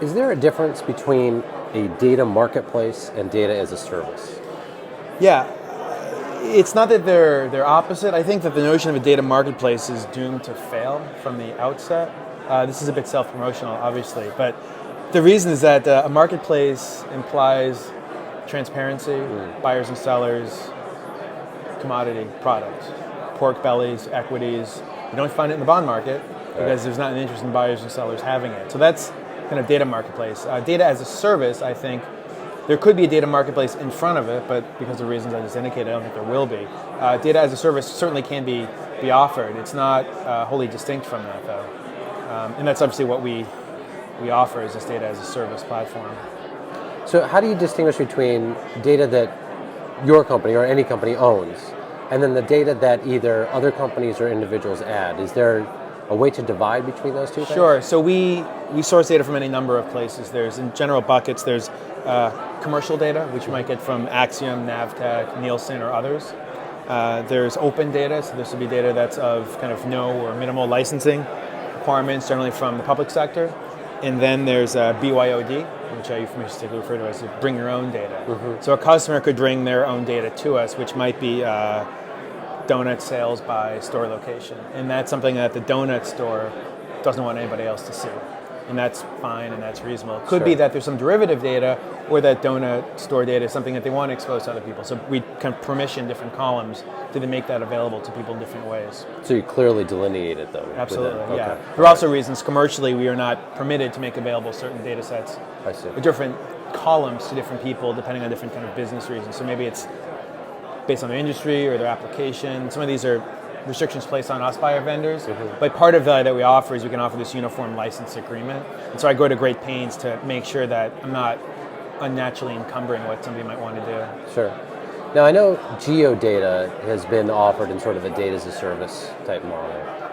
Is there a difference between a data marketplace and data as a service? Yeah, it's not that they're opposite. I think that the notion of a data marketplace is doomed to fail from the outset. This is a bit self-promotional, obviously, but the reason is that a marketplace implies transparency, buyers and sellers, commodity products, pork bellies, equities. You don't find it in the bond market because there's not an interest in buyers and sellers having it. So that's kind of data marketplace. Data as a service, I think, there could be a data marketplace in front of it, but because of reasons I just indicated, I don't think there will be. Data as a service certainly can be offered. It's not wholly distinct from that, though. And that's obviously what we offer is this data as a service platform. So how do you distinguish between data that your company or any company owns, and then the data that either other companies or individuals add? Is there a way to divide between those two things? Sure. So we source data from any number of places. There's, in general buckets, there's commercial data, which you might get from Axiom, Navtech, Nielsen, or others. There's open data, so this would be data that's of kind of no or minimal licensing requirements, generally from the public sector. And then there's BYOD, which I euphemistically refer to as bring your own data. So a customer could bring their own data to us, which might be donut sales by store location. And that's something that the donut store doesn't want anybody else to see. And that's fine and that's reasonable. It could be that there's some derivative data or that donut store data is something that they want to expose to other people. So we can permission different columns to then make that available to people in different ways. So you clearly delineate it though? Absolutely, yeah. There are also reasons commercially we are not permitted to make available certain data sets or different columns to different people depending on different kind of business reasons. So maybe it's based on their industry or their application. Some of these are restrictions placed on us by our vendors, but part of that we offer is we can offer this uniform license agreement. And so I go to great pains to make sure that I'm not unnaturally encumbering what somebody might want to do. Sure. Now I know geodata has been offered in sort of a data as a service type model.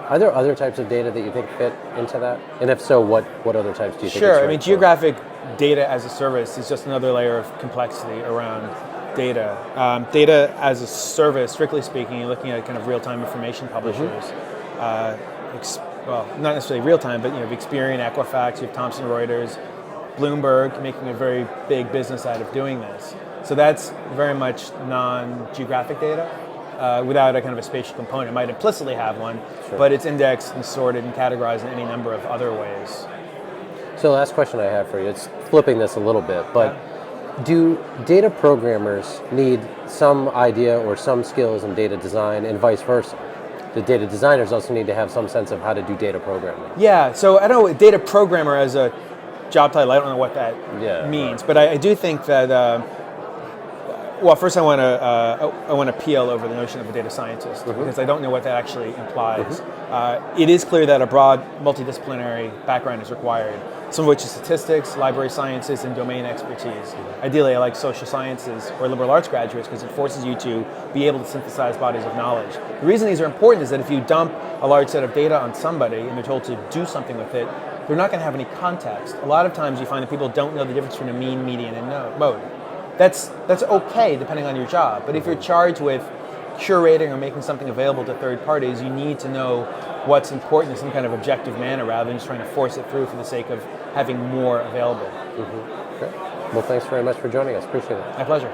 Are there other types of data that you think fit into that? And if so, what other types do you think? Sure. I mean, geographic data as a service is just another layer of complexity around data. Data as a service, strictly speaking, you're looking at kind of real-time information publishers. Well, not necessarily real-time, but you have Experian, Equifax, you have Thomson Reuters, Bloomberg making a very big business out of doing this. So that's very much non-geographic data without a kind of a spatial component. It might implicitly have one, but it's indexed and sorted and categorized in any number of other ways. So the last question I have for you, it's flipping this a little bit, but do data programmers need some idea or some skills in data design and vice versa? The data designers also need to have some sense of how to do data programming. Yeah, so I don't know, data programmer as a job title, I don't know what that means, but I do think that, well, first I want to peel over the notion of a data scientist because I don't know what that actually implies. It is clear that a broad multidisciplinary background is required, some of which is statistics, library sciences, and domain expertise. Ideally, I like social sciences or liberal arts graduates because it forces you to be able to synthesize bodies of knowledge. The reason these are important is that if you dump a large set of data on somebody and they're told to do something with it, they're not going to have any context. A lot of times you find that people don't know the difference between a mean, median, and mode. That's okay depending on your job, but if you're charged with curating or making something available to third parties, you need to know what's important in some kind of objective manner rather than just trying to force it through for the sake of having more available. Great. Well, thanks very much for joining us. Appreciate it. My pleasure.